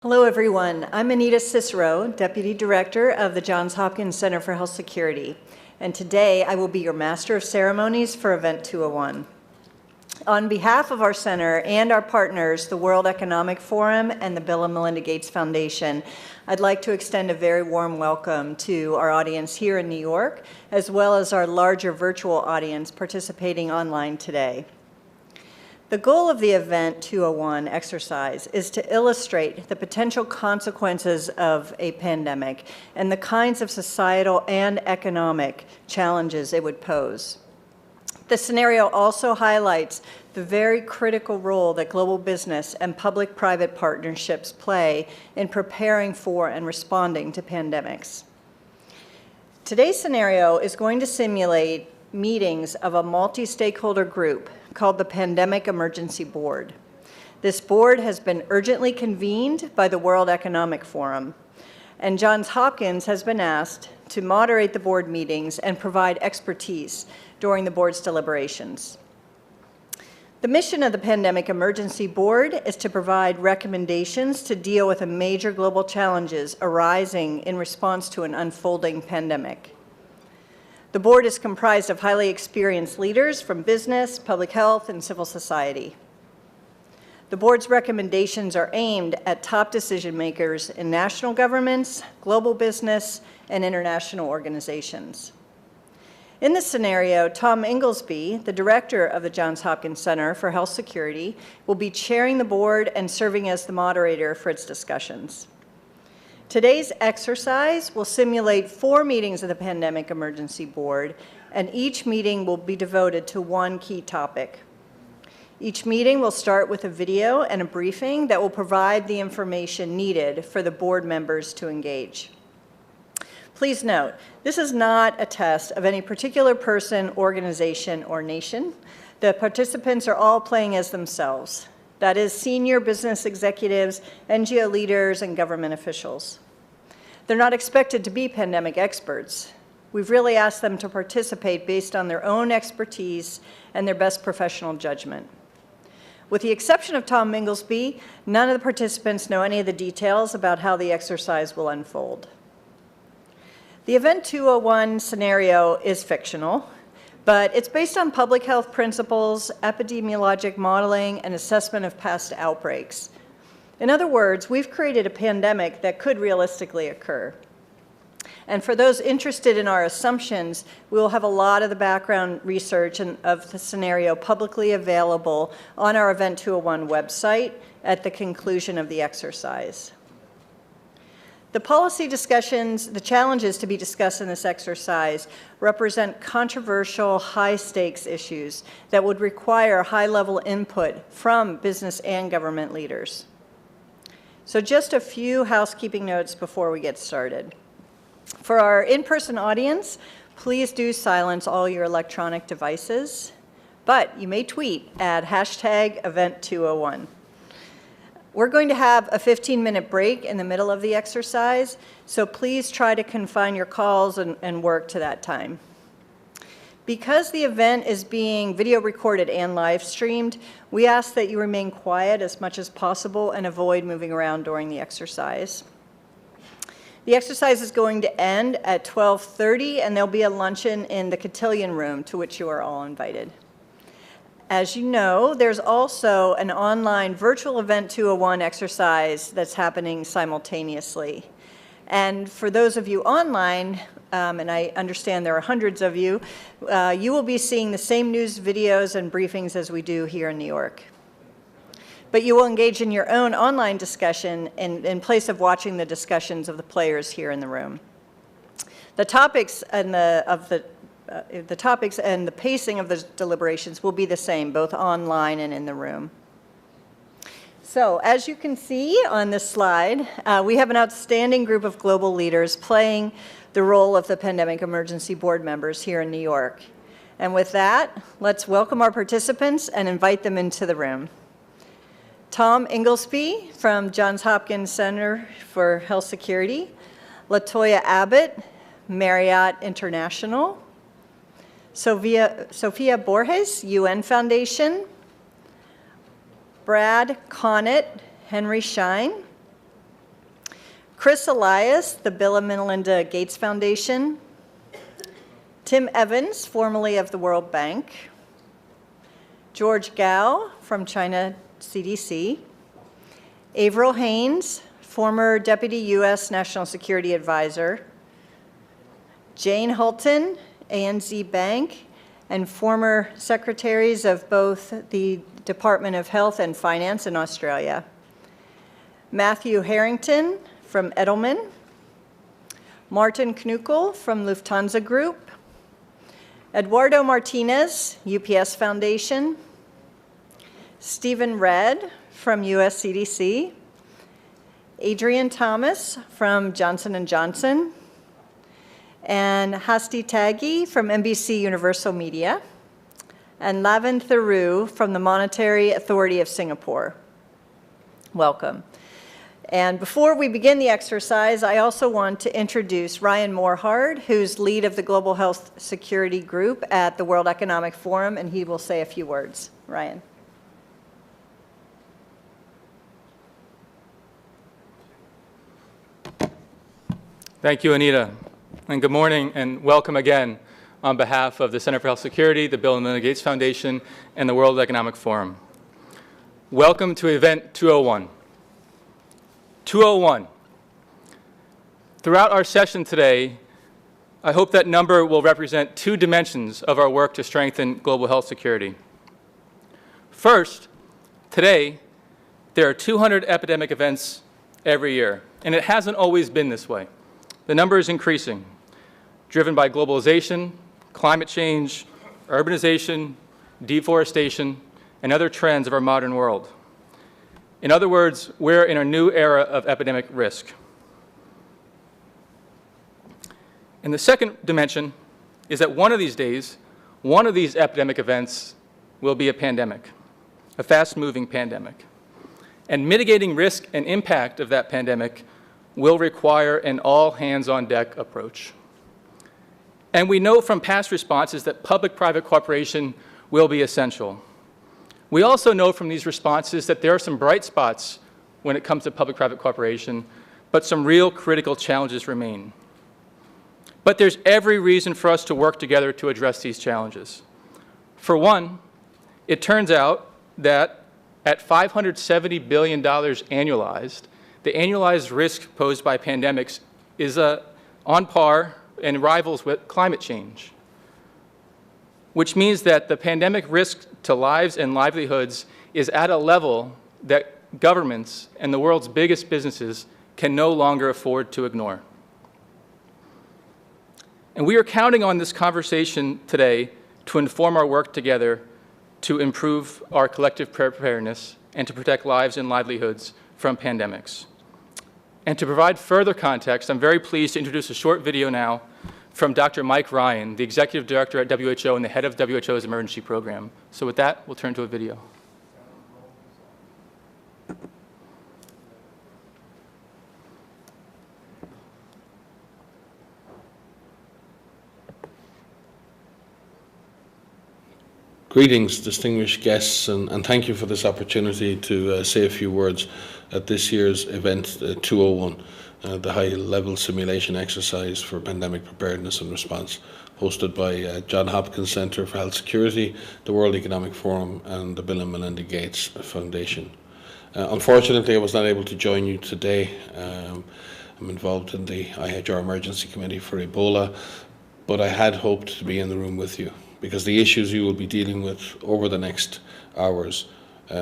Hello, everyone. I'm Anita Cicero, Deputy Director of the Johns Hopkins Center for Health Security, and today I will be your Master of Ceremonies for Event 201. On behalf of our center and our partners, the World Economic Forum and the Bill and Melinda Gates Foundation, I'd like to extend a very warm welcome to our audience here in New York, as well as our larger virtual audience participating online today. The goal of the Event 201 exercise is to illustrate the potential consequences of a pandemic and the kinds of societal and economic challenges it would pose. The scenario also highlights the very critical role that global business and public-private partnerships play in preparing for and responding to pandemics. Today's scenario is going to simulate meetings of a multi-stakeholder group called the Pandemic Emergency Board. This board has been urgently convened by the World Economic Forum, and Johns Hopkins has been asked to moderate the board meetings and provide expertise during the board's deliberations. The mission of the Pandemic Emergency Board is to provide recommendations to deal with the major global challenges arising in response to an unfolding pandemic. The board is comprised of highly experienced leaders from business, public health, and civil society. The board's recommendations are aimed at top decision makers in national governments, global business, and international organizations. In this scenario, Tom Inglesby, the director of the Johns Hopkins Center for Health Security, will be chairing the board and serving as the moderator for its discussions. Today's exercise will simulate 4 meetings of the Pandemic Emergency Board, and each meeting will be devoted to one key topic. Each meeting will start with a video and a briefing that will provide the information needed for the board members to engage. Please note, this is not a test of any particular person, organization, or nation. The participants are all playing as themselves. That is, senior business executives, NGO leaders, and government officials. They're not expected to be pandemic experts. We've really asked them to participate based on their own expertise and their best professional judgment. With the exception of Tom Inglesby, none of the participants know any of the details about how the exercise will unfold. The Event 201 scenario is fictional, but it's based on public health principles, epidemiologic modeling, and assessment of past outbreaks. In other words, we've created a pandemic that could realistically occur. And for those interested in our assumptions, we will have a lot of the background research of the scenario publicly available on our Event 201 website at the conclusion of the exercise. The policy discussions, the challenges to be discussed in this exercise represent controversial, high-stakes issues that would require high-level input from business and government leaders. So just a few housekeeping notes before we get started. For our in-person audience, please do silence all your electronic devices, but you may tweet at #Event201. We're going to have a 15-minute break in the middle of the exercise, so please try to confine your calls and work to that time. Because the event is being video recorded and live streamed, we ask that you remain quiet as much as possible and avoid moving around during the exercise. The exercise is going to end at 12:30, and there'll be a luncheon in the cotillion room, to which you are all invited. As you know, there's also an online virtual Event 201 exercise that's happening simultaneously. And for those of you online, and I understand there are hundreds of you, you will be seeing the same news videos and briefings as we do here in New York. But you will engage in your own online discussion in place of watching the discussions of the players here in the room. The topics and the topics and the pacing of the deliberations will be the same, both online and in the room. So, as you can see on this slide, we have an outstanding group of global leaders playing the role of the Pandemic Emergency Board members here in New York. And with that, let's welcome our participants and invite them into the room. Tom Inglesby from Johns Hopkins Center for Health Security, LaToya Abbott, Marriott International, Sophia Borges, UN Foundation, Brad Connett, Henry Schein, Chris Elias, the Bill and Melinda Gates Foundation. Tim Evans, formerly of the World Bank. George Gao from China CDC. Avril Haines, former Deputy U.S. National Security Advisor. Jane Hulton, ANZ Bank, and former secretaries of both the Department of Health and Finance in Australia. Matthew Harrington from Edelman. Martin Knuckle from Lufthansa Group. Eduardo Martinez, UPS Foundation. Stephen Redd from US CDC. Adrian Thomas from Johnson & Johnson. And Hasti Taggi from NBC Universal Media. And Lavin Theroux from the Monetary Authority of Singapore. Welcome. And before we begin the exercise, I also want to introduce Ryan Morehard, who's lead of the Global Health Security Group at the World Economic Forum, and he will say a few words. Ryan. Thank you, Anita. And good morning and welcome again on behalf of the Center for Health Security, the Bill and Melinda Gates Foundation, and the World Economic Forum. Welcome to Event 201. 201. Throughout our session today, I hope that number will represent two dimensions of our work to strengthen global health security. First, today, there are 200 epidemic events every year, and it hasn't always been this way. The number is increasing, driven by globalization, climate change, urbanization, deforestation, and other trends of our modern world. In other words, we're in a new era of epidemic risk. And the second dimension is that one of these days, one of these epidemic events will be a pandemic, a fast-moving pandemic. And mitigating risk and impact of that pandemic will require an all-hands-on-deck approach. And we know from past responses that public-private cooperation will be essential. We also know from these responses that there are some bright spots when it comes to public-private cooperation, but some real critical challenges remain. But there's every reason for us to work together to address these challenges. For one, it turns out that at $570 billion annualized, the annualized risk posed by pandemics is on par and rivals with climate change, which means that the pandemic risk to lives and livelihoods is at a level that governments and the world's biggest businesses can no longer afford to ignore. And we are counting on this conversation today to inform our work together to improve our collective preparedness and to protect lives and livelihoods from pandemics. And to provide further context, I'm very pleased to introduce a short video now from Dr. Mike Ryan, the Executive Director at WHO and the head of WHO's emergency program. So with that, we'll turn to a video. Greetings, distinguished guests, and thank you for this opportunity to say a few words at this year's event 201, the high-level simulation exercise for pandemic preparedness and response, hosted by Johns Hopkins Center for Health Security, the World Economic Forum, and the Bill and Melinda Gates Foundation. Unfortunately, I was not able to join you today. I'm involved in the IHR Emergency Committee for Ebola, but I had hoped to be in the room with you, because the issues you will be dealing with over the next hours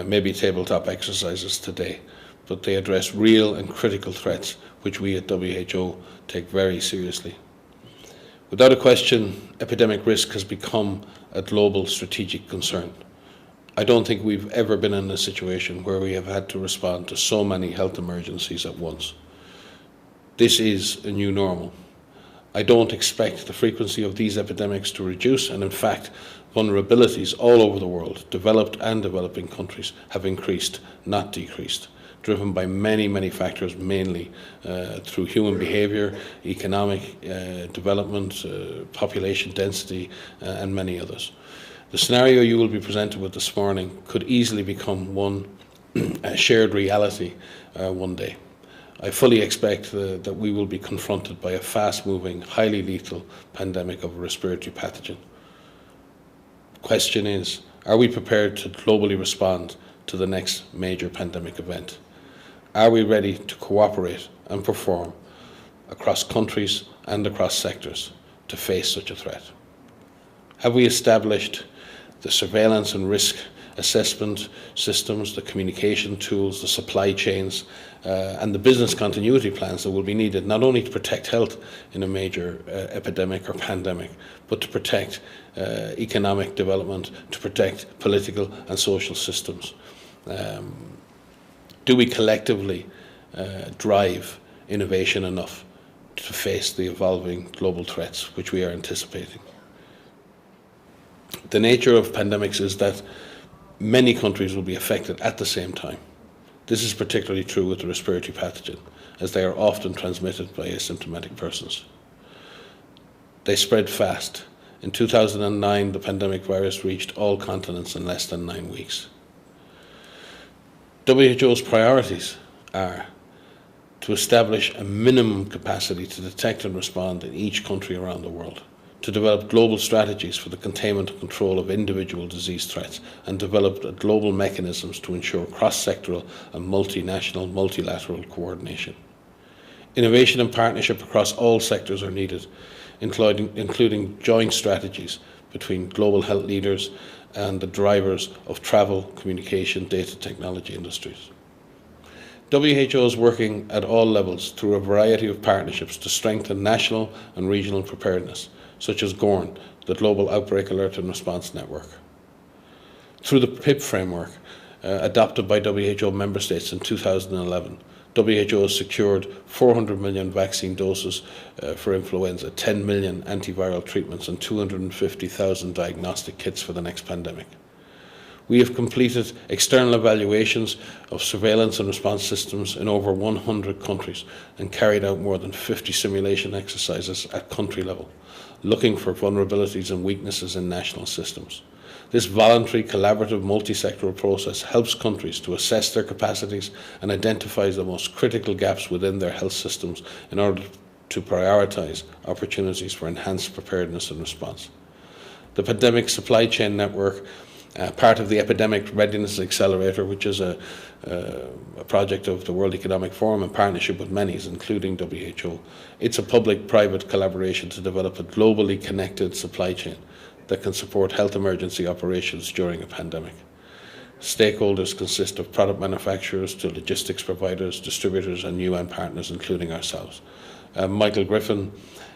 may be tabletop exercises today, but they address real and critical threats which we at WHO take very seriously. Without a question, epidemic risk has become a global strategic concern. I don't think we've ever been in a situation where we have had to respond to so many health emergencies at once. This is a new normal. I don't expect the frequency of these epidemics to reduce, and in fact, vulnerabilities all over the world, developed and developing countries, have increased, not decreased, driven by many, many factors, mainly through human behaviour, economic development, population density, and many others. The scenario you will be presented with this morning could easily become a shared reality one day. I fully expect that we will be confronted by a fast-moving, highly lethal pandemic of a respiratory pathogen. The question is, are we prepared to globally respond to the next major pandemic event? Are we ready to cooperate and perform across countries and across sectors to face such a threat? Have we established the surveillance and risk assessment systems, the communication tools, the supply chains, and the business continuity plans that will be needed not only to protect health in a major epidemic or pandemic, but to protect economic development, to protect political and social systems? Do we collectively drive innovation enough to face the evolving global threats which we are anticipating? The nature of pandemics is that many countries will be affected at the same time. This is particularly true with the respiratory pathogen, as they are often transmitted by asymptomatic persons. They spread fast. In 2009, the pandemic virus reached all continents in less than 9 weeks. WHO's priorities are to establish a minimum capacity to detect and respond in each country around the world, to develop global strategies for the containment and control of individual disease threats, and develop global mechanisms to ensure cross-sectoral and multinational, multilateral coordination. Innovation and partnership across all sectors are needed, including joint strategies between global health leaders and the drivers of travel, communication, data technology industries. WHO is working at all levels through a variety of partnerships to strengthen national and regional preparedness, such as GORN, the Global Outbreak Alert and Response Network. Through the PIP framework, adopted by WHO member states in 2011, WHO has secured 400 million vaccine doses for influenza, 10 million antiviral treatments, and 250,000 diagnostic kits for the next pandemic. We have completed external evaluations of surveillance and response systems in over 100 countries and carried out more than 50 simulation exercises at country level, looking for vulnerabilities and weaknesses in national systems. This voluntary, collaborative, multi-sectoral process helps countries to assess their capacities and identifies the most critical gaps within their health systems in order to prioritise opportunities for enhanced preparedness and response. The Pandemic Supply Chain Network, part of the Epidemic Readiness Accelerator, which is a project of the World Economic Forum in partnership with many, including WHO. It's a public-private collaboration to develop a globally connected supply chain that can support health emergency operations during a pandemic. Stakeholders consist of product manufacturers to logistics providers, distributors, and UN partners, including ourselves. Michael Griffin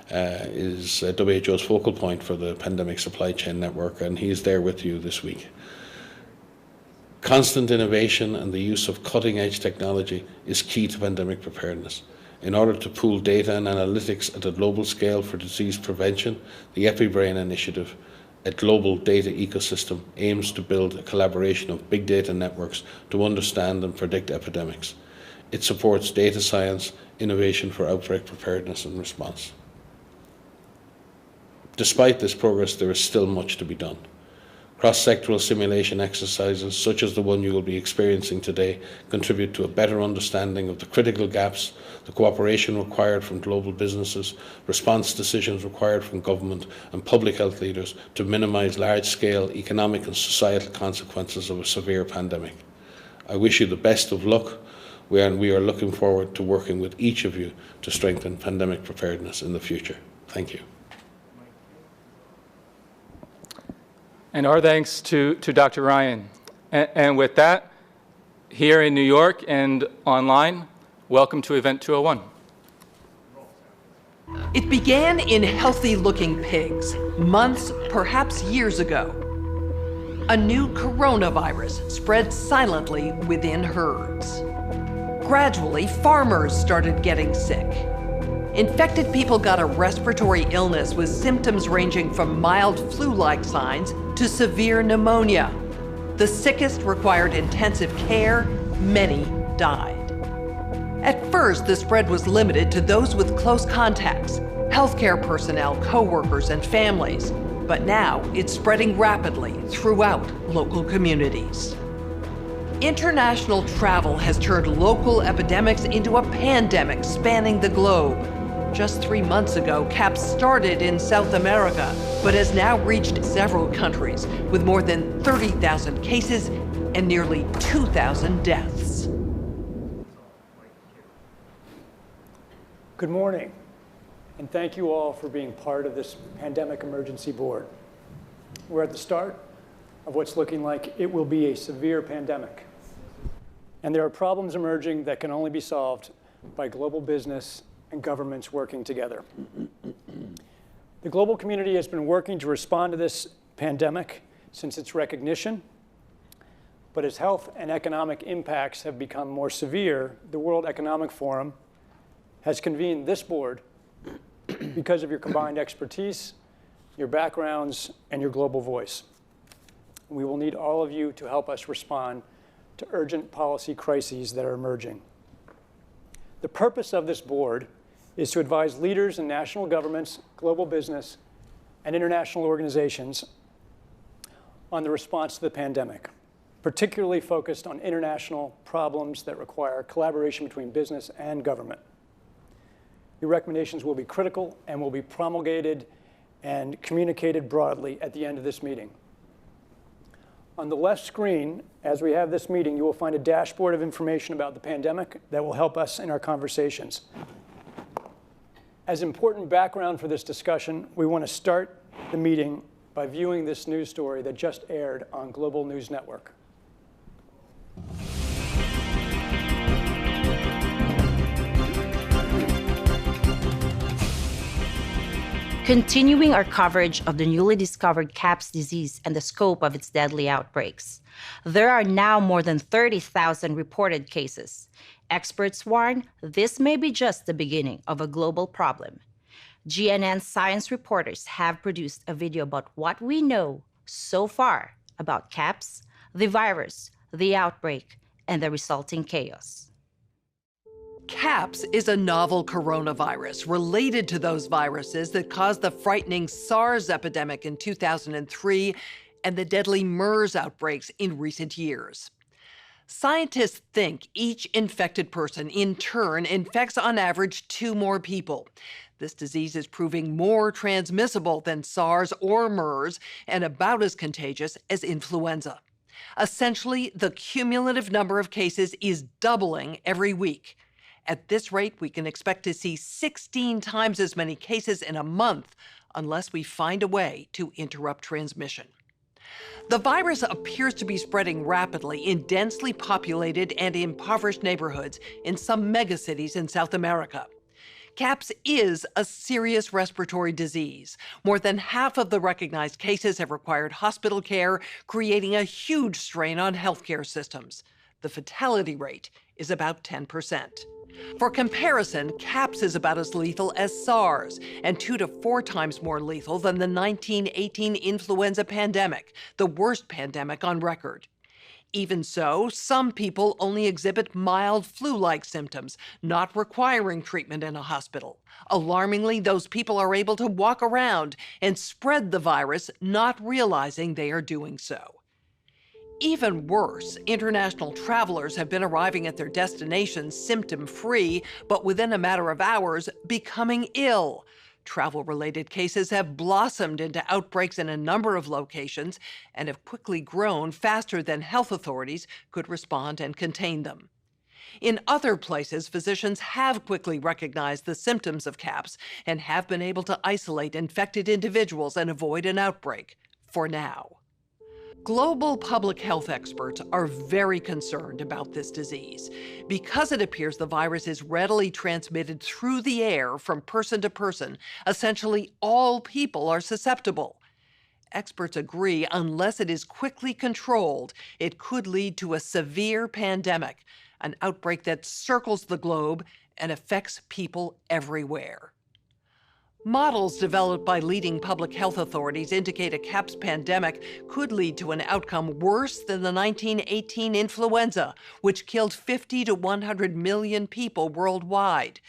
is WHO's focal point for the Pandemic Supply Chain Network, and he is there with you this week. Constant innovation and the use of cutting-edge technology is key to pandemic preparedness. In order to pool data and analytics at a global scale for disease prevention, the EpiBrain initiative, a global data ecosystem, aims to build a collaboration of big data networks to understand and predict epidemics. It supports data science, innovation for outbreak preparedness and response. Despite this progress, there is still much to be done. Cross-sectoral simulation exercises, such as the one you will be experiencing today, contribute to a better understanding of the critical gaps, the cooperation required from global businesses, response decisions required from government and public health leaders to minimise large-scale economic and societal consequences of a severe pandemic. I wish you the best of luck, and we are looking forward to working with each of you to strengthen pandemic preparedness in the future. Thank you. And our thanks to Dr. Ryan. And with that, here in New York and online, welcome to Event 201. It began in healthy-looking pigs, months, perhaps years ago. A new coronavirus spread silently within herds. Gradually, farmers started getting sick. Infected people got a respiratory illness with symptoms ranging from mild flu-like signs to severe pneumonia. The sickest required intensive care. Many died. At first, the spread was limited to those with close contacts, healthcare personnel, co-workers, and families. But now it's spreading rapidly throughout local communities. International travel has turned local epidemics into a pandemic spanning the globe. Just 3 months ago, CAPS started in South America, but has now reached several countries with more than 30,000 cases and nearly 2,000 deaths. Good morning, and thank you all for being part of this Pandemic Emergency Board. We're at the start of what's looking like it will be a severe pandemic. And there are problems emerging that can only be solved by global business and governments working together. The global community has been working to respond to this pandemic since its recognition, but as health and economic impacts have become more severe, the World Economic Forum has convened this board because of your combined expertise, your backgrounds, and your global voice. We will need all of you to help us respond to urgent policy crises that are emerging. The purpose of this board is to advise leaders in national governments, global business, and international organizations on the response to the pandemic, particularly focused on international problems that require collaboration between business and government. Your recommendations will be critical and will be promulgated and communicated broadly at the end of this meeting. On the left screen, as we have this meeting, you will find a dashboard of information about the pandemic that will help us in our conversations. As important background for this discussion, we want to start the meeting by viewing this news story that just aired on Global News Network. Continuing our coverage of the newly discovered CAPS disease and the scope of its deadly outbreaks. There are now more than 30,000 reported cases. Experts warn this may be just the beginning of a global problem. GNN science reporters have produced a video about what we know so far about CAPS, the virus, the outbreak, and the resulting chaos. CAPS is a novel coronavirus related to those viruses that caused the frightening SARS epidemic in 2003 and the deadly MERS outbreaks in recent years. Scientists think each infected person in turn infects on average 2 more people. This disease is proving more transmissible than SARS or MERS and about as contagious as influenza. Essentially, the cumulative number of cases is doubling every week. At this rate, we can expect to see 16 times as many cases in a month unless we find a way to interrupt transmission. The virus appears to be spreading rapidly in densely populated and impoverished neighborhoods in some megacities in South America. CAPS is a serious respiratory disease. More than half of the recognized cases have required hospital care, creating a huge strain on healthcare systems. The fatality rate is about 10%. For comparison, CAPS is about as lethal as SARS and 2 to 4 times more lethal than the 1918 influenza pandemic, the worst pandemic on record. Even so, some people only exhibit mild flu-like symptoms, not requiring treatment in a hospital. Alarmingly, those people are able to walk around and spread the virus, not realizing they are doing so. Even worse, international travelers have been arriving at their destinations symptom-free, but within a matter of hours, becoming ill. Travel-related cases have blossomed into outbreaks in a number of locations and have quickly grown faster than health authorities could respond and contain them. In other places, physicians have quickly recognized the symptoms of CAPS and have been able to isolate infected individuals and avoid an outbreak, for now. Global public health experts are very concerned about this disease because it appears the virus is readily transmitted through the air from person to person. Essentially, all people are susceptible. Experts agree unless it is quickly controlled, it could lead to a severe pandemic, an outbreak that circles the globe and affects people everywhere. Models developed by leading public health authorities indicate a CAPS pandemic could lead to an outcome worse than the 1918 influenza, which killed 50 to 100 million people worldwide.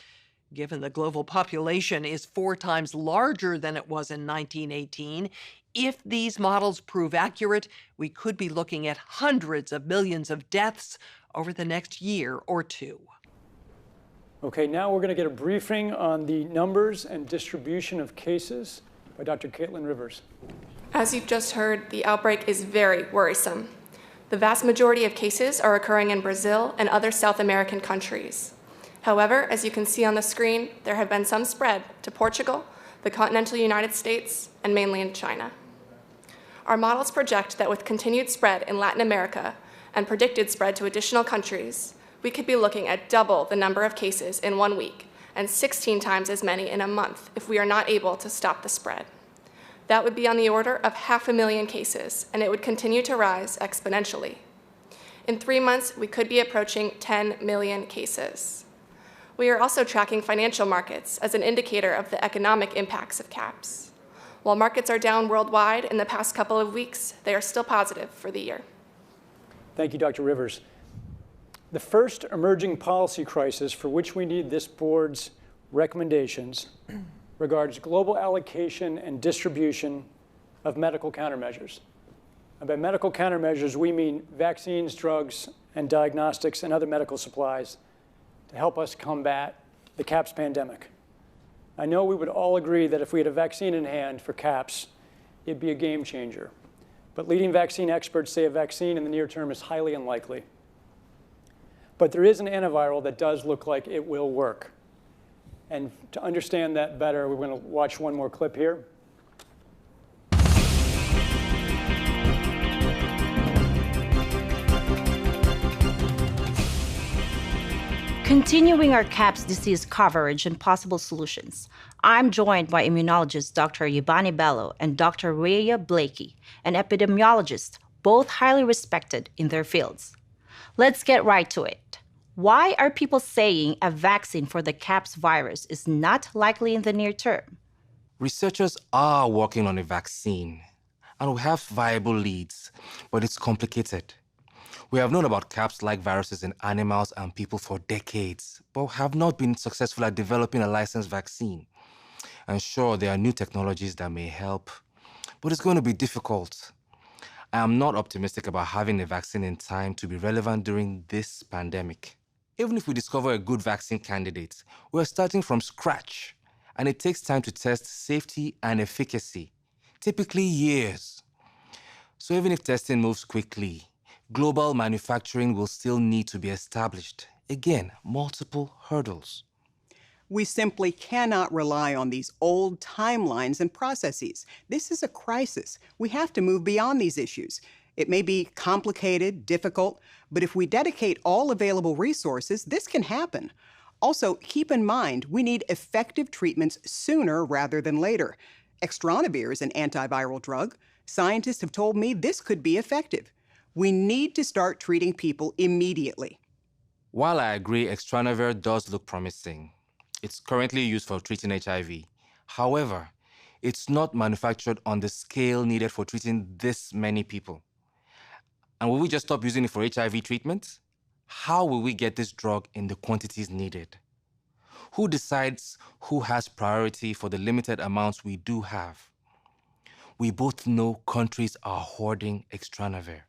Given the global population is 4 times larger than it was in 1918, If these models prove accurate, we could be looking at hundreds of millions of deaths over the next year or two. Okay, now we're going to get a briefing on the numbers and distribution of cases by Dr. Caitlin Rivers. As you've just heard, the outbreak is very worrisome. The vast majority of cases are occurring in Brazil and other South American countries. However, as you can see on the screen, there have been some spread to Portugal, the continental United States, and mainland China. Our models project that with continued spread in Latin America and predicted spread to additional countries, we could be looking at double the number of cases in 1 week and 16 times as many in a month if we are not able to stop the spread. That would be on the order of 500,000 cases, and it would continue to rise exponentially. In 3 months, we could be approaching 10 million cases. We are also tracking financial markets as an indicator of the economic impacts of CAPS. While markets are down worldwide in the past couple of weeks, they are still positive for the year. Thank you, Dr. Rivers. The first emerging policy crisis for which we need this board's recommendations regards global allocation and distribution of medical countermeasures. And by medical countermeasures, we mean vaccines, drugs, and diagnostics and other medical supplies to help us combat the CAPS pandemic. I know we would all agree that if we had a vaccine in hand for CAPS, it'd be a game changer. But leading vaccine experts say a vaccine in the near term is highly unlikely. But there is an antiviral that does look like it will work. And to understand that better, we're going to watch one more clip here. Continuing our CAPS disease coverage and possible solutions, I'm joined by immunologist Dr. Yvonne Bello and Dr. Rhea Blakey, an epidemiologist, both highly respected in their fields. Let's get right to it. Why are people saying a vaccine for the CAPS virus is not likely in the near term? Researchers are working on a vaccine, and we have viable leads, but it's complicated. We have known about CAPS-like viruses in animals and people for decades, but have not been successful at developing a licensed vaccine. And sure, there are new technologies that may help, but it's going to be difficult. I am not optimistic about having a vaccine in time to be relevant during this pandemic. Even if we discover a good vaccine candidate, we're starting from scratch, and it takes time to test safety and efficacy, typically years. So even if testing moves quickly, global manufacturing will still need to be established. Again, multiple hurdles. We simply cannot rely on these old timelines and processes. This is a crisis. We have to move beyond these issues. It may be complicated, difficult, but if we dedicate all available resources, this can happen. Also, keep in mind, we need effective treatments sooner rather than later. Extranavir is an antiviral drug. Scientists have told me this could be effective. We need to start treating people immediately. While I agree Extranavir does look promising, it's currently used for treating HIV. However, it's not manufactured on the scale needed for treating this many people. And will we just stop using it for HIV treatment? How will we get this drug in the quantities needed? Who decides who has priority for the limited amounts we do have? We both know countries are hoarding Extranavir.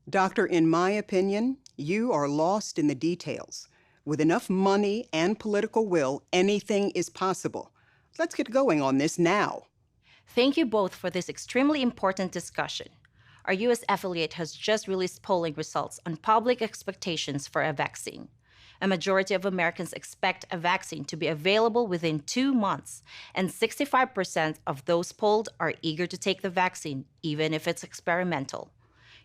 Doctor, in my opinion, you are lost in the details. With enough money and political will, anything is possible. Let's get going on this now. Thank you both for this extremely important discussion. Our U.S. affiliate has just released polling results on public expectations for a vaccine. A majority of Americans expect a vaccine to be available within 2 months, and 65% of those polled are eager to take the vaccine, even if it's experimental.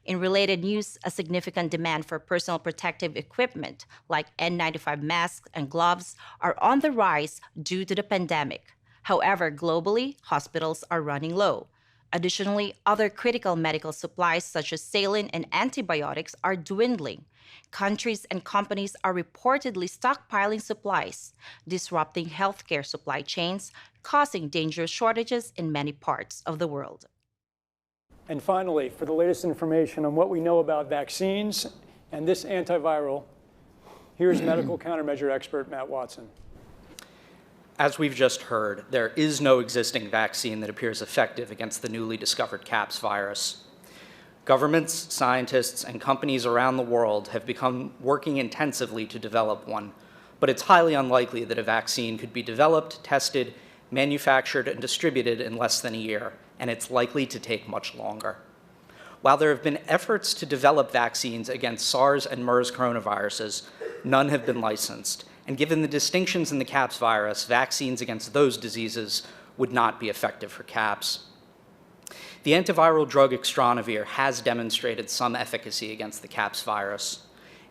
In related news, a significant demand for personal protective equipment like N95 masks and gloves are on the rise due to the pandemic. However, globally, hospitals are running low. Additionally, other critical medical supplies such as saline and antibiotics are dwindling. Countries and companies are reportedly stockpiling supplies, disrupting healthcare supply chains, causing dangerous shortages in many parts of the world. And finally, for the latest information on what we know about vaccines and this antiviral, here's medical countermeasure expert Matt Watson. As we've just heard, there is no existing vaccine that appears effective against the newly discovered CAPS virus. Governments, scientists, and companies around the world have become working intensively to develop one, but it's highly unlikely that a vaccine could be developed, tested, manufactured, and distributed in less than a year, and it's likely to take much longer. While there have been efforts to develop vaccines against SARS and MERS coronaviruses, none have been licensed. And given the distinctions in the CAPS virus, vaccines against those diseases would not be effective for CAPS. The antiviral drug Extranavir has demonstrated some efficacy against the CAPS virus.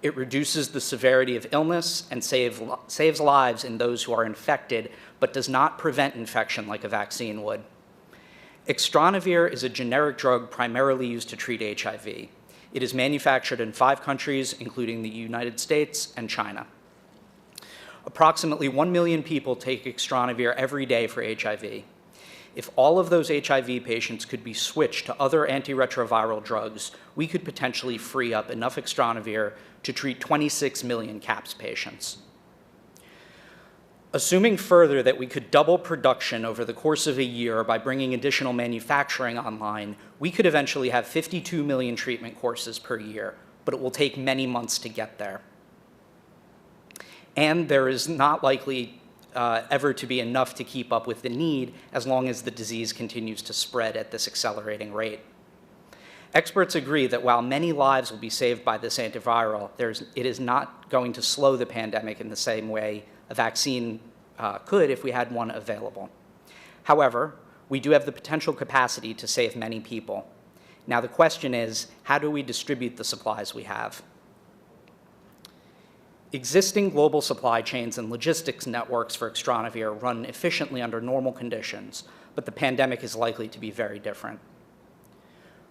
It reduces the severity of illness and saves lives in those who are infected, but does not prevent infection like a vaccine would. Extranavir is a generic drug primarily used to treat HIV. It is manufactured in 5 countries, including the United States and China. Approximately 1 million people take Extranavir every day for HIV. If all of those HIV patients could be switched to other antiretroviral drugs, we could potentially free up enough Extranavir to treat 26 million CAPS patients. Assuming further that we could double production over the course of a year by bringing additional manufacturing online, we could eventually have 52 million treatment courses per year, but it will take many months to get there. And there is not likely ever to be enough to keep up with the need as long as the disease continues to spread at this accelerating rate. Experts agree that while many lives will be saved by this antiviral, it is not going to slow the pandemic in the same way a vaccine could if we had one available. However, we do have the potential capacity to save many people. Now the question is, how do we distribute the supplies we have? Existing global supply chains and logistics networks for Extranavir run efficiently under normal conditions, but the pandemic is likely to be very different.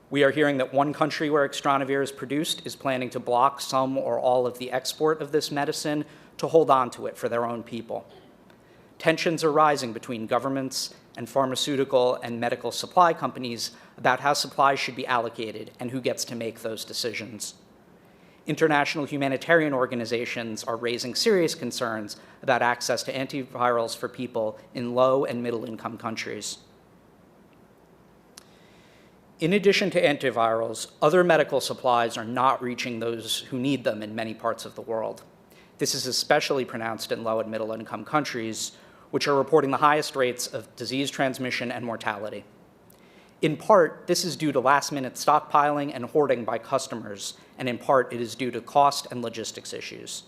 We are hearing that one country where Extranavir is produced is planning to block some or all of the export of this medicine to hold on to it for their own people. Tensions are rising between governments and pharmaceutical and medical supply companies about how supplies should be allocated and who gets to make those decisions. International humanitarian organizations are raising serious concerns about access to antivirals for people in low and middle-income countries. In addition to antivirals, other medical supplies are not reaching those who need them in many parts of the world. This is especially pronounced in low and middle-income countries, which are reporting the highest rates of disease transmission and mortality. In part, this is due to last-minute stockpiling and hoarding by customers, and in part, it is due to cost and logistics issues.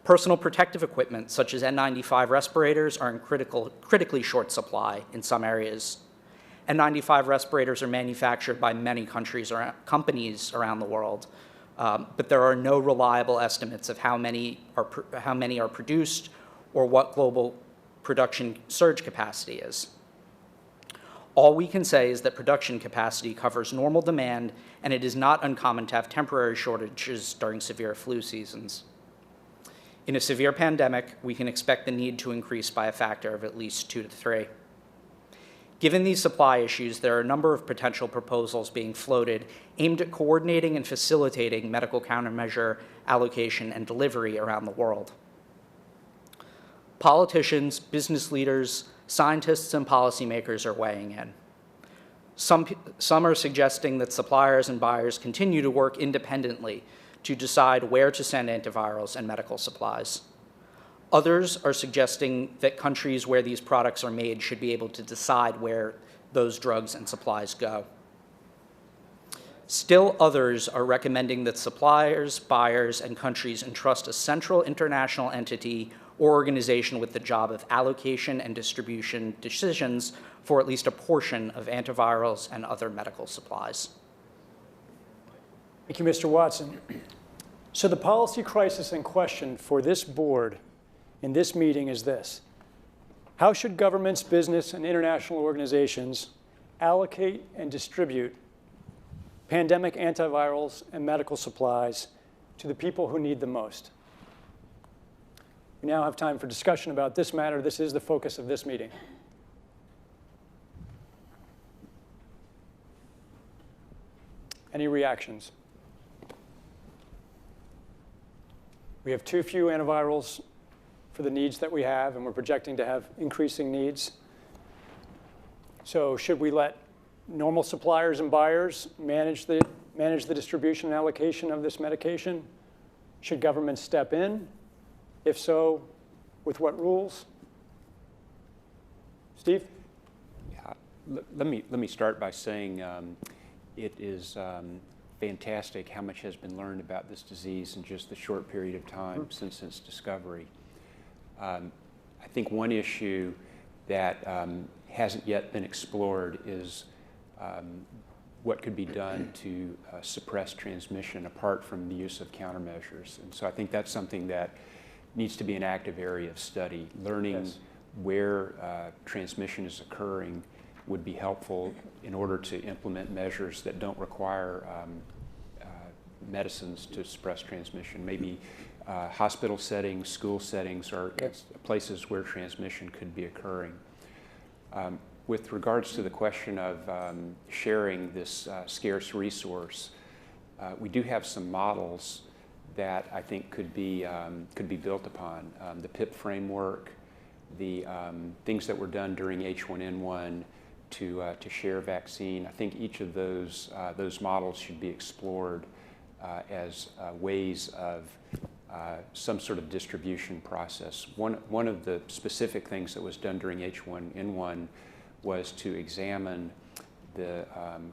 Personal protective equipment, such as N95 respirators, are in critically short supply in some areas. N95 respirators are manufactured by many companies around the world, but there are no reliable estimates of how many are produced or what global production surge capacity is. All we can say is that production capacity covers normal demand, and it is not uncommon to have temporary shortages during severe flu seasons. In a severe pandemic, we can expect the need to increase by a factor of at least 2 to 3. Given these supply issues, there are a number of potential proposals being floated aimed at coordinating and facilitating medical countermeasure allocation and delivery around the world. Politicians, business leaders, scientists, and policymakers are weighing in. Some are suggesting that suppliers and buyers continue to work independently to decide where to send antivirals and medical supplies. Others are suggesting that countries where these products are made should be able to decide where those drugs and supplies go. Still others are recommending that suppliers, buyers, and countries entrust a central international entity or organization with the job of allocation and distribution decisions for at least a portion of antivirals and other medical supplies. Thank you, Mr. Watson. So the policy crisis in question for this board in this meeting is this: how should governments, business, and international organizations allocate and distribute pandemic antivirals and medical supplies to the people who need them most? We now have time for discussion about this matter. This is the focus of this meeting. Any reactions? We have too few antivirals for the needs that we have, and we're projecting to have increasing needs. So should we let normal suppliers and buyers manage the distribution and allocation of this medication? Should government step in? If so, with what rules? Steve? Yeah, let me start by saying it is fantastic how much has been learned about this disease in just the short period of time since its discovery. I think one issue that hasn't yet been explored is what could be done to suppress transmission apart from the use of countermeasures. And so I think that's something that needs to be an active area of study. Learning where transmission is occurring would be helpful in order to implement measures that don't require medicines to suppress transmission. Maybe hospital settings, school settings are places where transmission could be occurring. With regards to the question of sharing this scarce resource, we do have some models that I think could be built upon. The PIP framework, the things that were done during H1N1 to share vaccine. I think each of those models should be explored as ways of some sort of distribution process. One of the specific things that was done during H1N1 was to examine the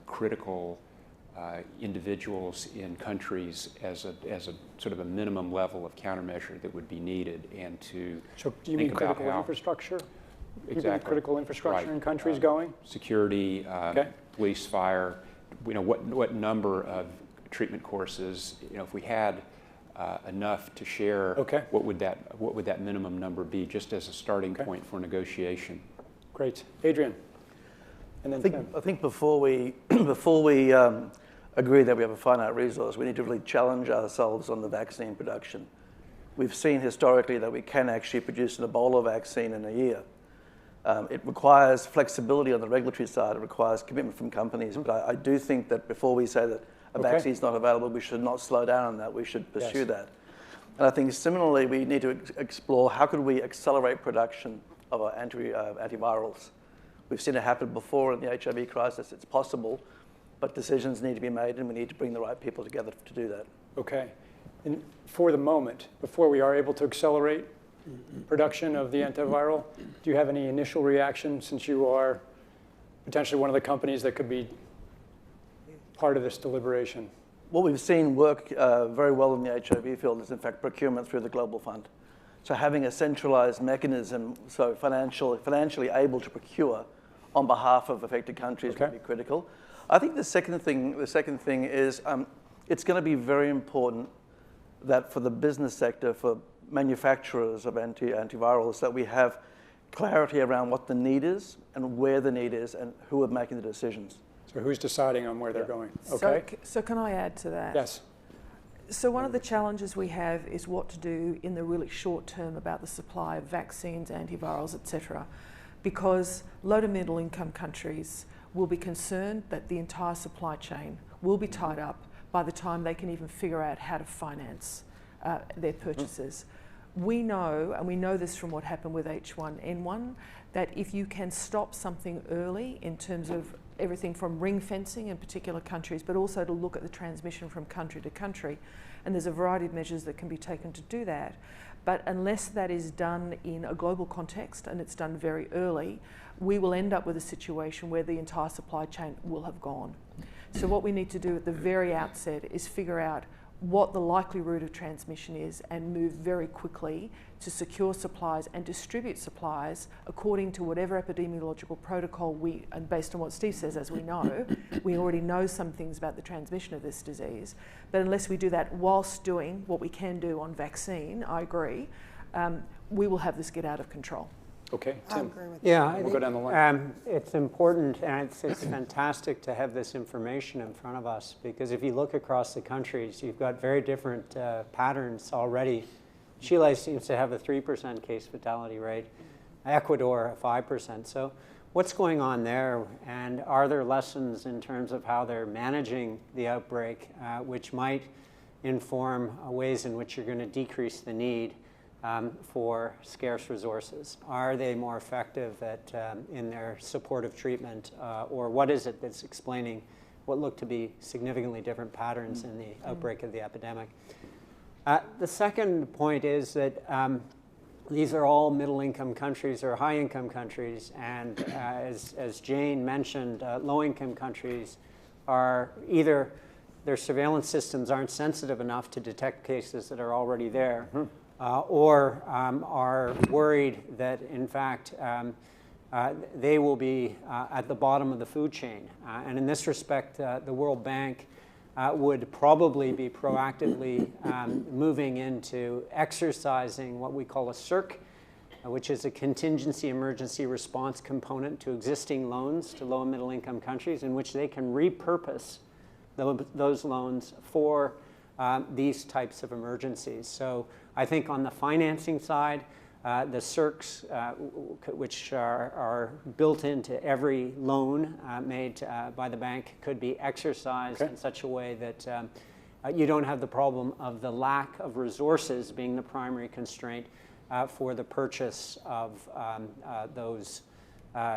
critical individuals in countries as a sort of a minimum level of countermeasure that would be needed, and to So do you mean critical infrastructure? Exactly. Critical infrastructure in countries going? Security, police, fire. You know, what number of treatment courses? You know, if we had enough to share, what would that minimum number be, just as a starting point for negotiation? Great, Adrian, and then Tim. I think before we agree that we have a finite resource, we need to really challenge ourselves on the vaccine production. We've seen historically that we can actually produce an Ebola vaccine in a year. It requires flexibility on the regulatory side. It requires commitment from companies. But I do think that before we say that a vaccine is not available, we should not slow down on that. We should pursue that. And I think similarly, we need to explore how could we accelerate production of our antivirals. We've seen it happen before in the HIV crisis. It's possible, but decisions need to be made, and we need to bring the right people together to do that. Okay. And for the moment, before we are able to accelerate production of the antiviral, do you have any initial reaction, since you are potentially one of the companies that could be part of this deliberation? What we've seen work very well in the HIV field is, in fact, procurement through the Global Fund. So having a centralized mechanism, so financially able to procure on behalf of affected countries would be critical. I think the second thing is it's going to be very important that for the business sector, for manufacturers of antivirals, that we have clarity around what the need is and where the need is and who are making the decisions. So who's deciding on where they're going? So can I add to that? Yes. So one of the challenges we have is what to do in the really short term about the supply of vaccines, antivirals, etc. Because low to middle income countries will be concerned that the entire supply chain will be tied up by the time they can even figure out how to finance their purchases. We know, and we know this from what happened with H1N1, that if you can stop something early in terms of everything from ring fencing in particular countries, but also to look at the transmission from country to country, and there's a variety of measures that can be taken to do that. But unless that is done in a global context and it's done very early, we will end up with a situation where the entire supply chain will have gone. So what we need to do at the very outset is figure out what the likely route of transmission is and move very quickly to secure supplies and distribute supplies according to whatever epidemiological protocol and based on what Steve says, as we know, we already know some things about the transmission of this disease. But unless we do that whilst doing what we can do on vaccine, I agree, we will have this get out of control. Okay, Tim. I agree with we'll go down the line. It's important, and it's fantastic to have this information in front of us, because if you look across the countries, you've got very different patterns already. Chile seems to have a 3% case fatality rate, Ecuador a 5%. So what's going on there, and are there lessons in terms of how they're managing the outbreak, which might inform ways in which you're going to decrease the need for scarce resources? Are they more effective at, in their supportive treatment, or what is it that's explaining what look to be significantly different patterns in the outbreak of the epidemic? The second point is that these are all middle-income countries or high-income countries, and as Jane mentioned, low-income countries are either their surveillance systems aren't sensitive enough to detect cases that are already there, or are worried that, in fact, they will be at the bottom of the food chain. And in this respect, the World Bank would probably be proactively moving into exercising what we call a CIRC, which is a contingency emergency response component to existing loans to low and middle income countries, in which they can repurpose those loans for these types of emergencies. So I think on the financing side, the CIRCs, which are built into every loan made by the bank, could be exercised in such a way that you don't have the problem of the lack of resources being the primary constraint for the purchase of those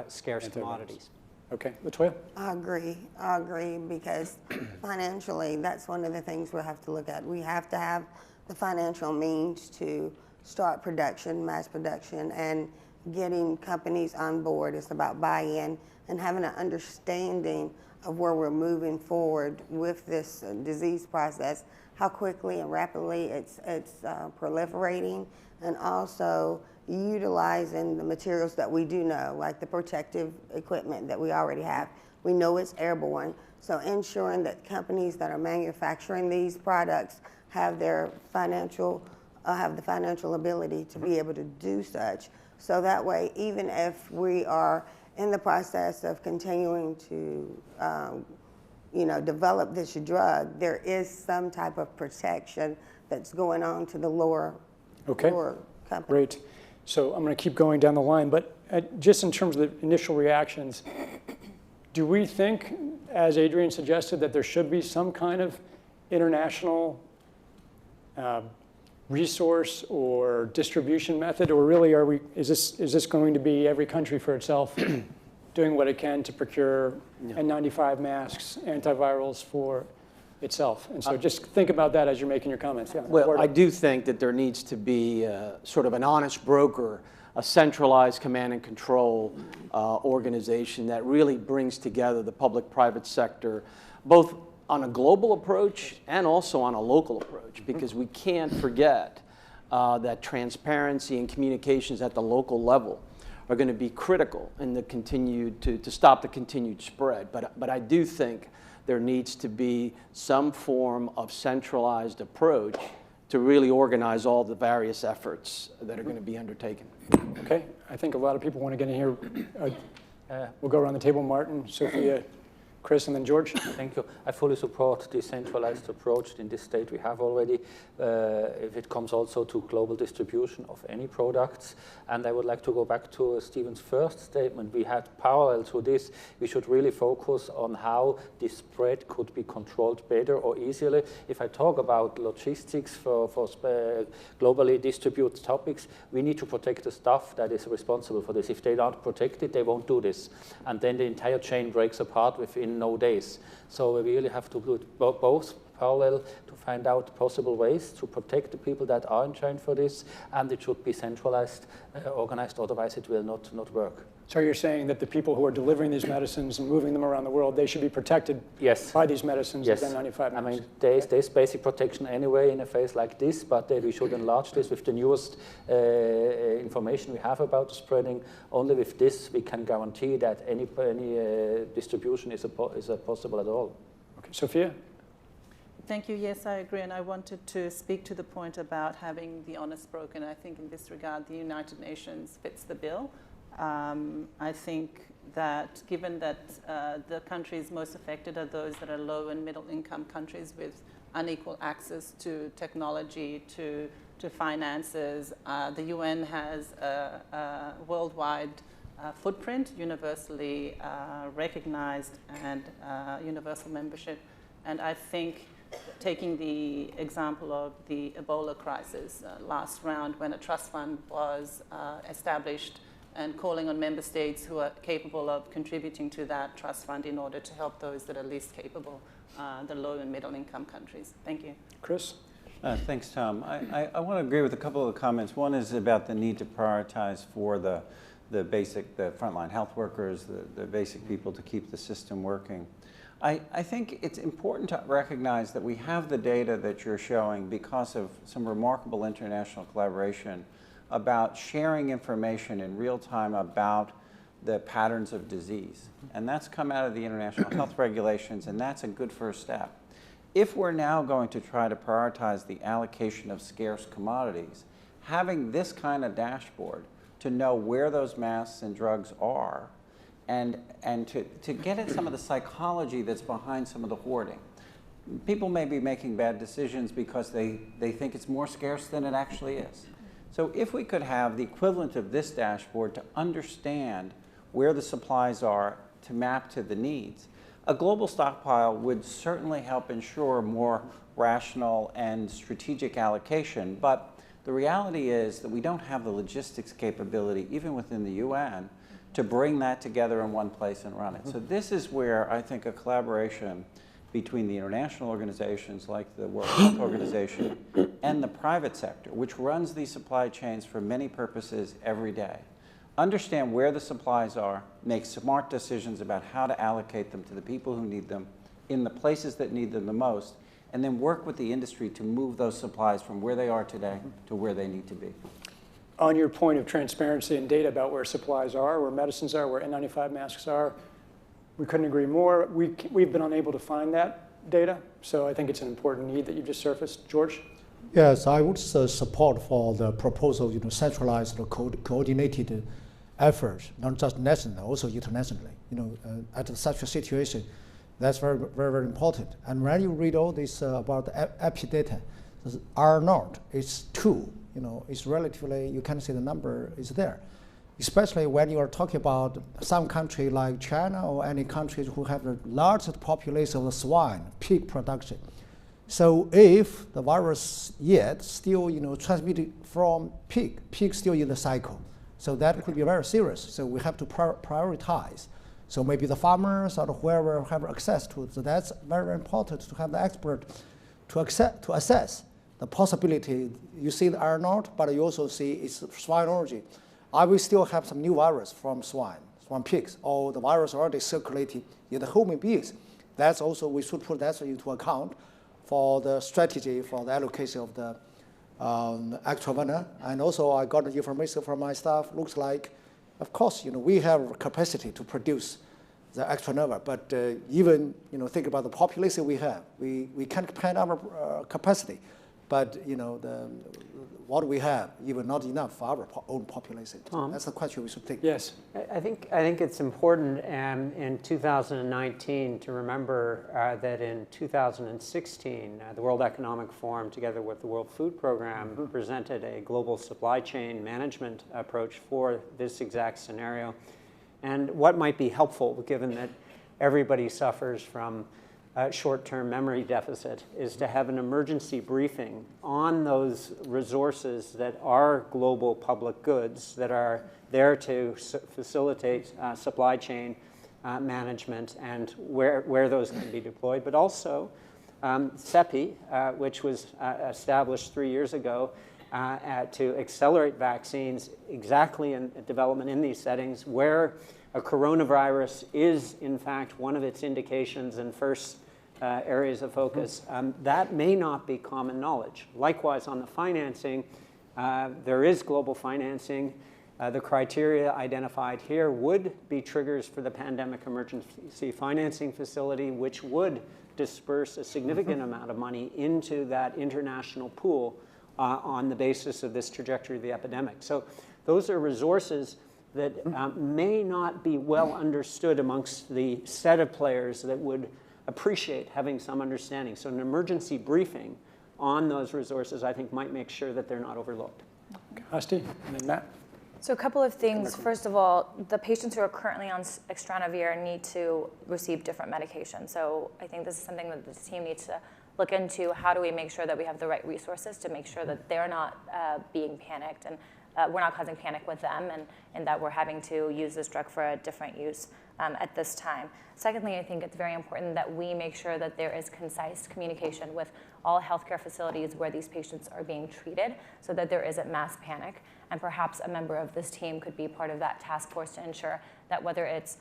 scarce commodities. Okay, Latoya? I agree, because financially, that's one of the things we'll have to look at. We have to have the financial means to start production, mass production, and getting companies on board. It's about buy-in and having an understanding of where we're moving forward with this disease process, how quickly and rapidly it's proliferating, and also utilizing the materials that we do know, like the protective equipment that we already have. We know it's airborne, so ensuring that companies that are manufacturing these products have their have the financial ability to be able to do such. So that way, even if we are in the process of continuing to develop this drug, there is some type of protection that's going on to the lower companies. Great. So I'm going to keep going down the line, but just in terms of the initial reactions, do we think, as Adrian suggested, that there should be some kind of international resource or distribution method, or really is this going to be every country for itself doing what it can to procure N95 masks, antivirals for itself? And so just think about that as you're making your comments. Yeah, well, I do think that there needs to be sort of an honest broker, a centralized command and control organization that really brings together the public-private sector, both on a global approach and also on a local approach, because we can't forget that transparency and communications at the local level are going to be critical in the to stop the continued spread. But I do think there needs to be some form of centralized approach to really organize all the various efforts that are going to be undertaken. Okay, I think a lot of people want to get in here. We'll go around the table. Martin, Sophia, Chris, and then George. Thank you. I fully support the centralized approach in this state we have already, if it comes also to global distribution of any products. And I would like to go back to Stephen's first statement. We had parallel to this, we should really focus on how the spread could be controlled better or easily. If I talk about logistics for globally distributed topics, we need to protect the staff that is responsible for this. If they don't protect it, they won't do this. And then the entire chain breaks apart within no days. So we really have to do it both parallel to find out possible ways to protect the people that are in chain for this, and it should be centralized, organized, otherwise it will not work. So you're saying that the people who are delivering these medicines and moving them around the world, they should be protected by these medicines with N95 masks? I mean, there's basic protection anyway in a phase like this, but we should enlarge this with the newest information we have about the spreading. Only with this we can guarantee that any distribution is possible at all. Okay, Sophia? Thank you. Yes, I agree. And I wanted to speak to the point about having the honest broker. And I think in this regard, the United Nations fits the bill. I think that given that the countries most affected are those that are low and middle income countries with unequal access to technology, to finances, the UN has a worldwide footprint, universally recognized, and universal membership. And I think taking the example of the Ebola crisis last round, when a trust fund was established, and calling on member states who are capable of contributing to that trust fund in order to help those that are least capable, the low and middle income countries. Thank you. Chris? Thanks, Tom. I want to agree with a couple of comments. One is about the need to prioritize for the frontline health workers, the basic people to keep the system working. I think it's important to recognize that we have the data that you're showing because of some remarkable international collaboration about sharing information in real time about the patterns of disease. And that's come out of the international health regulations, and that's a good first step. If we're now going to try to prioritize the allocation of scarce commodities, having this kind of dashboard to know where those masks and drugs are, and to get at some of the psychology that's behind some of the hoarding. People may be making bad decisions because they think it's more scarce than it actually is. So if we could have the equivalent of this dashboard to understand where the supplies are to map to the needs, a global stockpile would certainly help ensure more rational and strategic allocation. But the reality is that we don't have the logistics capability, even within the UN, to bring that together in one place and run it. So this is where I think a collaboration between the international organizations like the World Health Organization and the private sector, which runs these supply chains for many purposes every day, understand where the supplies are, make smart decisions about how to allocate them to the people who need them in the places that need them the most, and then work with the industry to move those supplies from where they are today to where they need to be. On your point of transparency and data about where supplies are, where medicines are, where N95 masks are, we couldn't agree more. We've been unable to find that data, so I think it's an important need that you just surfaced. George? Yes, I would support for the proposal, centralized, coordinated effort, not just national, also internationally. At such a situation, that's very, very, very important. And when you read all this about the epi data, R0 is 2. It's relatively, you can see the number is there. Especially when you are talking about some country like China or any countries who have the largest population of swine, pig production. So if the virus yet still, transmitted from pig still in the cycle, so that could be very serious. So we have to prioritize. So maybe the farmers or whoever have access to it. So that's very important to have the expert to assess the possibility. You see the R0, but you also see it's swine origin. I will still have some new virus from swine pigs, or the virus already circulating in the human beings. That's also, we should put that into account for the strategy for the allocation of the extra venor. And also I got the information from my staff, looks like, of course, we have capacity to produce the extra nerve, but even, think about the population we have. We can't expand our capacity, but, what we have, even not enough for our own population. Tom? That's the question we should think. Yes. I think it's important in 2019 to remember that in 2016, the World Economic Forum, together with the World Food Program, presented a global supply chain management approach for this exact scenario. And what might be helpful, given that everybody suffers from short-term memory deficit, is to have an emergency briefing on those resources that are global public goods that are there to facilitate supply chain management and where those can be deployed, but also CEPI, which was established 3 years ago to accelerate vaccines exactly in development in these settings where a coronavirus is, in fact, one of its indications and first areas of focus. That may not be common knowledge. Likewise, on the financing, there is global financing. The criteria identified here would be triggers for the Pandemic Emergency Financing Facility, which would disperse a significant amount of money into that international pool on the basis of this trajectory of the epidemic. So those are resources that may not be well understood amongst the set of players that would appreciate having some understanding. So an emergency briefing on those resources, I think, might make sure that they're not overlooked. Asti, and then Matt. So a couple of things. First of all, the patients who are currently on extranavir need to receive different medication. So I think this is something that the team needs to look into how do we make sure that we have the right resources to make sure that they're not being panicked and we're not causing panic with them, and that we're having to use this drug for a different use at this time. Secondly, I think it's very important that we make sure that there is concise communication with all healthcare facilities where these patients are being treated so that there isn't mass panic. And perhaps a member of this team could be part of that task force to ensure that whether it's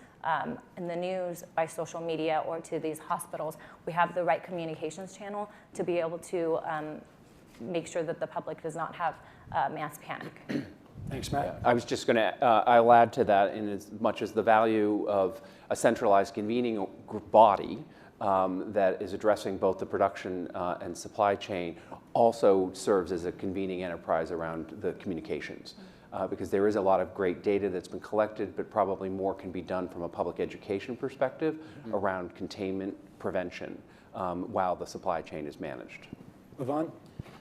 in the news, by social media, or to these hospitals, we have the right communications channel to be able to make sure that the public does not have mass panic. Thanks, Matt. I was just going to, I'll add to that in as much as the value of a centralized convening body that is addressing both the production and supply chain also serves as a convening enterprise around the communications. Because there is a lot of great data that's been collected, but probably more can be done from a public education perspective around containment prevention while the supply chain is managed. Yvonne?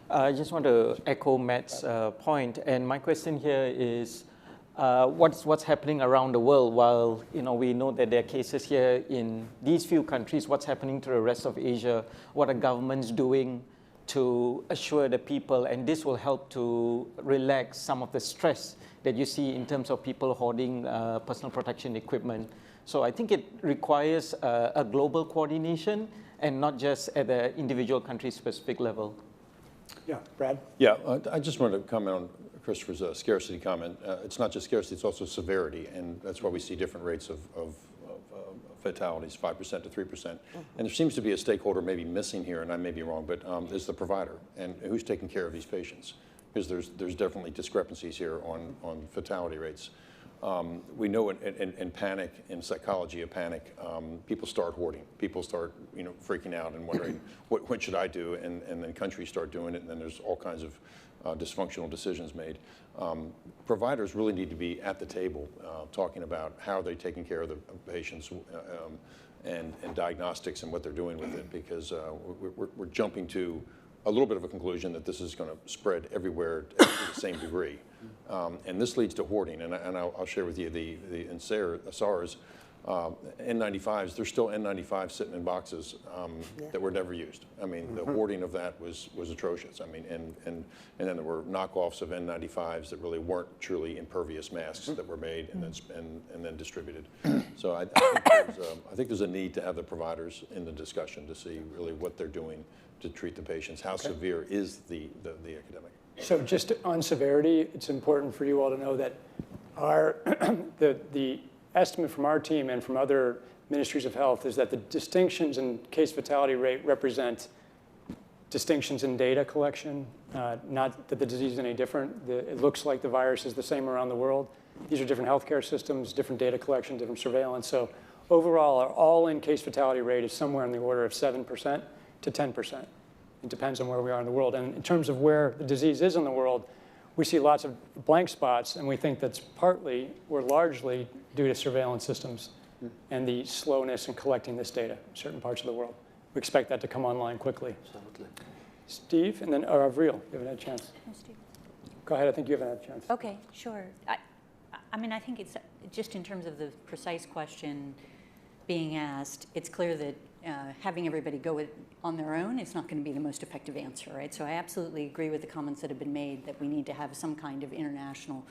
I just want to echo Matt's point, and my question here is, what's happening around the world? While we know that there are cases here in these few countries, what's happening to the rest of Asia? What are governments doing to assure the people? And this will help to relax some of the stress that you see in terms of people hoarding personal protection equipment. So I think it requires a global coordination and not just at the individual country-specific level. Yeah, Brad? Yeah, I just wanted to comment on Christopher's scarcity comment. It's not just scarcity, it's also severity, and that's why we see different rates of fatalities, 5% to 3%. And there seems to be a stakeholder maybe missing here, and I may be wrong, but is the provider, and who's taking care of these patients? Because there's definitely discrepancies here on fatality rates. We know in panic, in psychology of panic, people start hoarding. People start freaking out and wondering, what should I do? And then countries start doing it, and then there's all kinds of dysfunctional decisions made. Providers really need to be at the table talking about how they're taking care of the patients and diagnostics and what they're doing with it, because we're jumping to a little bit of a conclusion that this is going to spread everywhere to the same degree. And this leads to hoarding, and I'll share with you in SARS, N95s, there's still N95s sitting in boxes that were never used. I mean, the hoarding of that was atrocious. I mean, and then there were knockoffs of N95s that really weren't truly impervious masks that were made and then distributed. So I think there's a need to have the providers in the discussion to see really what they're doing to treat the patients. How severe is the epidemic? So just on severity, it's important for you all to know that the estimate from our team and from other ministries of health is that the distinctions in case fatality rate represent distinctions in data collection, not that the disease is any different. It looks like the virus is the same around the world. These are different healthcare systems, different data collection, different surveillance. So overall, our all-in case fatality rate is somewhere in the order of 7% to 10%. It depends on where we are in the world. And in terms of where the disease is in the world, we see lots of blank spots, and we think that's partly or largely due to surveillance systems and the slowness in collecting this data in certain parts of the world. We expect that to come online quickly. Absolutely. Steve, and then Avril, you haven't had a chance. No, Steve. Go ahead, I think you haven't had a chance. Okay, sure. I mean, I think it's just in terms of the precise question being asked, it's clear that having everybody go on their own is not going to be the most effective answer, right? So I absolutely agree with the comments that have been made that we need to have some kind of international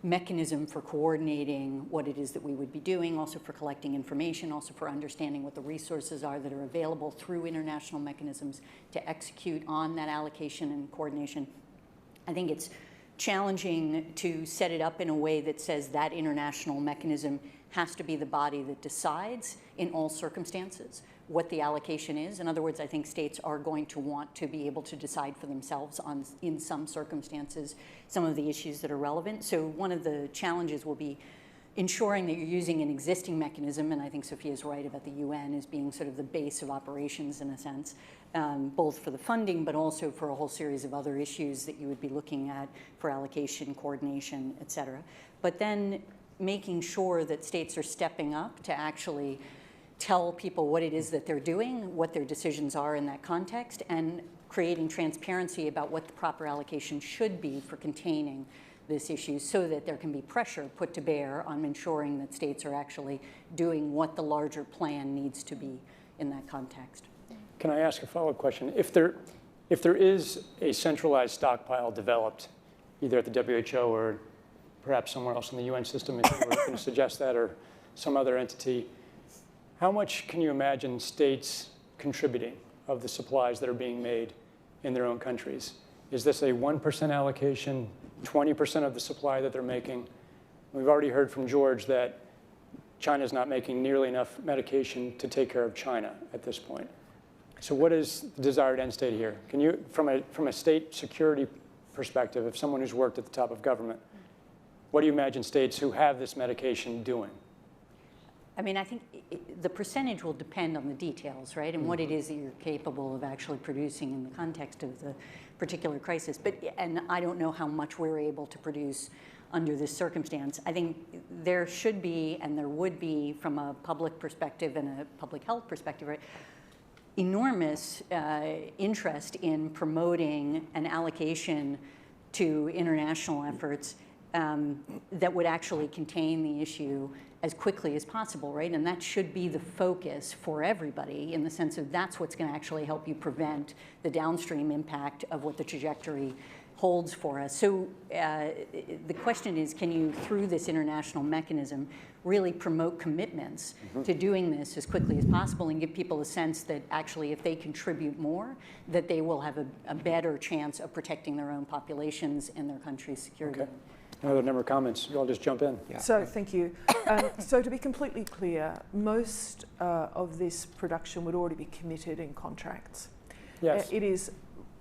mechanism for coordinating what it is that we would be doing, also for collecting information, also for understanding what the resources are that are available through international mechanisms to execute on that allocation and coordination. I think it's challenging to set it up in a way that says that international mechanism has to be the body that decides in all circumstances what the allocation is. In other words, I think states are going to want to be able to decide for themselves on, in some circumstances, some of the issues that are relevant. So one of the challenges will be ensuring that you're using an existing mechanism, and I think Sophia's right about the UN as being sort of the base of operations in a sense, both for the funding, but also for a whole series of other issues that you would be looking at for allocation, coordination, et cetera. But then making sure that states are stepping up to actually tell people what it is that they're doing, what their decisions are in that context, and creating transparency about what the proper allocation should be for containing this issue so that there can be pressure put to bear on ensuring that states are actually doing what the larger plan needs to be in that context. Can I ask a follow-up question? If there is a centralized stockpile developed, either at the WHO or perhaps somewhere else in the UN system, if you were going to suggest that, or some other entity, how much can you imagine states contributing of the supplies that are being made in their own countries? Is this a 1% allocation, 20% of the supply that they're making? We've already heard from George that China's not making nearly enough medication to take care of China at this point. So what is the desired end state here? Can you, from a state security perspective, if someone who's worked at the top of government, what do you imagine states who have this medication doing? I mean, I think the percentage will depend on the details, right? And what it is that you're capable of actually producing in the context of the particular crisis. And I don't know how much we're able to produce under this circumstance. I think there should be, and there would be, from a public perspective and a public health perspective, right, enormous interest in promoting an allocation to international efforts that would actually contain the issue as quickly as possible, right? And that should be the focus for everybody, in the sense of that's what's going to actually help you prevent the downstream impact of what the trajectory holds for us. So the question is, can you, through this international mechanism, really promote commitments to doing this as quickly as possible and give people a sense that actually if they contribute more, that they will have a better chance of protecting their own populations and their country's security. Okay. Another number of comments. You all just jump in. Yeah. So thank you. So to be completely clear, most of this production would already be committed in contracts. Yes. It is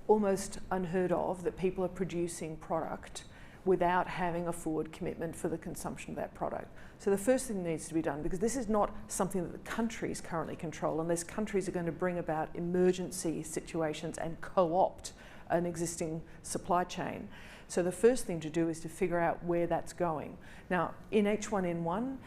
almost unheard of that people are producing product without having a forward commitment for the consumption of that product. So the first thing that needs to be done, because this is not something that the countries currently control, unless countries are going to bring about emergency situations and co-opt an existing supply chain. So the first thing to do is to figure out where that's going. Now, in H1N1,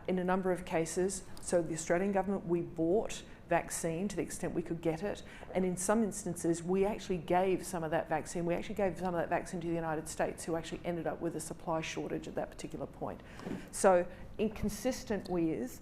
in a number of cases, so the Australian government, we bought vaccine to the extent we could get it, and in some instances, we actually gave some of that vaccine. We actually gave some of that vaccine to the United States, who actually ended up with a supply shortage at that particular point. So, inconsistent with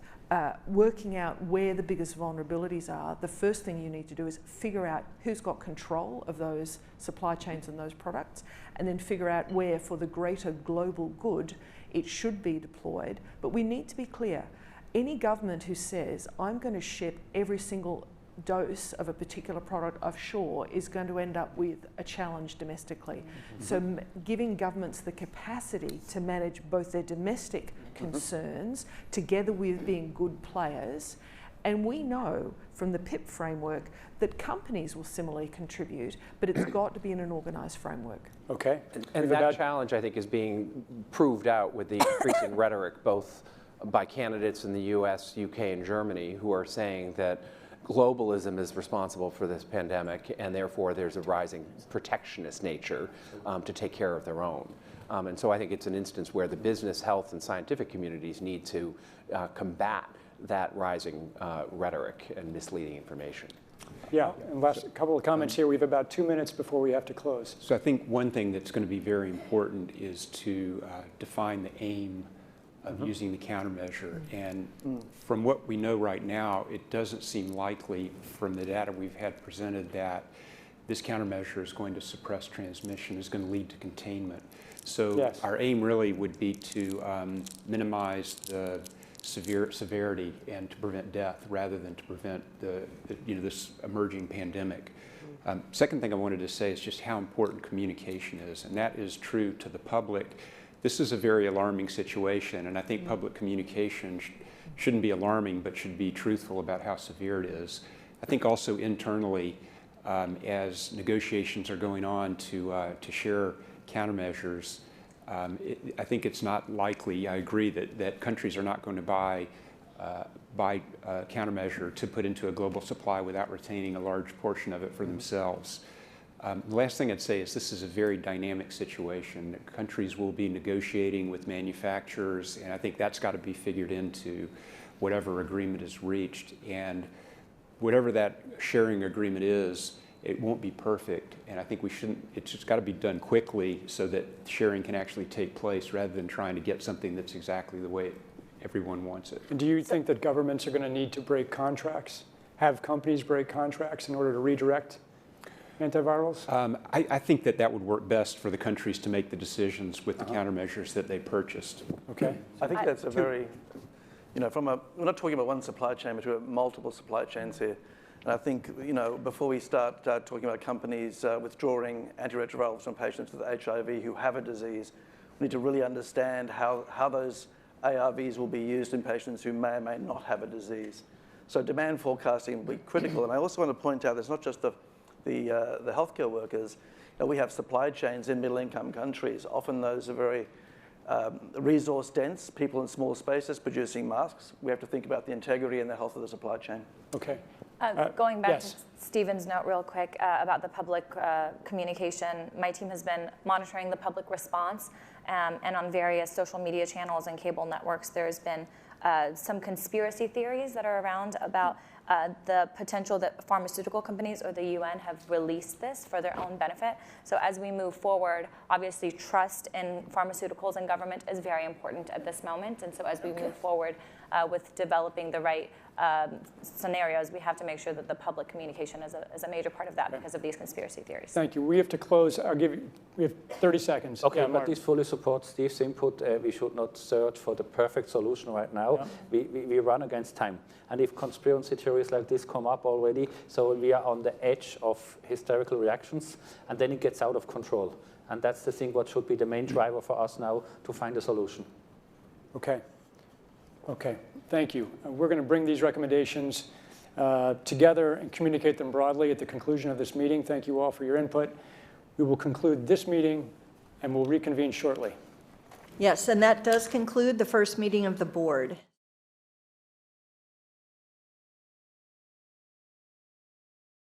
working out where the biggest vulnerabilities are, the first thing you need to do is figure out who's got control of those supply chains and those products, and then figure out where, for the greater global good, it should be deployed. But we need to be clear. Any government who says, I'm going to ship every single dose of a particular product offshore is going to end up with a challenge domestically. So giving governments the capacity to manage both their domestic concerns together with being good players. And we know from the PIP framework that companies will similarly contribute, but it's got to be in an organised framework. Okay. And that challenge, I think, is being proved out with the increasing rhetoric, both by candidates in the US, UK, and Germany, who are saying that globalism is responsible for this pandemic, and therefore there's a rising protectionist nature to take care of their own. And so I think it's an instance where the business, health, and scientific communities need to combat that rising rhetoric and misleading information. Yeah, and last couple of comments here. We have about 2 minutes before we have to close. So I think one thing that's going to be very important is to define the aim of using the countermeasure. And from what we know right now, it doesn't seem likely from the data we've had presented that this countermeasure is going to suppress transmission, is going to lead to containment. So our aim really would be to minimize the severity and to prevent death rather than to prevent this emerging pandemic. Second thing I wanted to say is just how important communication is, and that is true to the public. This is a very alarming situation, and I think public communication shouldn't be alarming, but should be truthful about how severe it is. I think also internally, as negotiations are going on to share countermeasures, I think it's not likely, I agree, that countries are not going to buy a countermeasure to put into a global supply without retaining a large portion of it for themselves. The last thing I'd say is this is a very dynamic situation. Countries will be negotiating with manufacturers, and I think that's got to be figured into whatever agreement is reached. And whatever that sharing agreement is, it won't be perfect, and I think it's just got to be done quickly so that sharing can actually take place rather than trying to get something that's exactly the way everyone wants it. And do you think that governments are going to need to break contracts? have companies break contracts in order to redirect antivirals? I think that would work best for the countries to make the decisions with the countermeasures that they purchased. Okay. I think that's a very, we're not talking about one supply chain, but we're multiple supply chains here. And I think, before we start talking about companies withdrawing antiretrovirals from patients with HIV who have a disease, we need to really understand how those ARVs will be used in patients who may or may not have a disease. So demand forecasting will be critical. And I also want to point out, it's not just the healthcare workers. We have supply chains in middle-income countries. Often those are very resource dense, people in small spaces producing masks. We have to think about the integrity and the health of the supply chain. Okay. Going back yes. to Stephen's note real quick about the public communication, my team has been monitoring the public response, and on various social media channels and cable networks, there's been some conspiracy theories that are around about the potential that pharmaceutical companies or the UN have released this for their own benefit. So as we move forward, obviously trust in pharmaceuticals and government is very important at this moment. And so as we move forward with developing the right scenarios, we have to make sure that the public communication is a major part of that because of these conspiracy theories. Thank you. We have to close. We have 30 seconds. Okay, yeah, but this fully supports Steve's input. We should not search for the perfect solution right now. Yeah. We run against time. And if conspiracy theories like this come up already, so we are on the edge of hysterical reactions, and then it gets out of control. And that's the thing what should be the main driver for us now to find a solution. Okay. Okay, thank you. We're going to bring these recommendations together and communicate them broadly at the conclusion of this meeting. Thank you all for your input. We will conclude this meeting and we'll reconvene shortly. Yes, and that does conclude the first meeting of the board.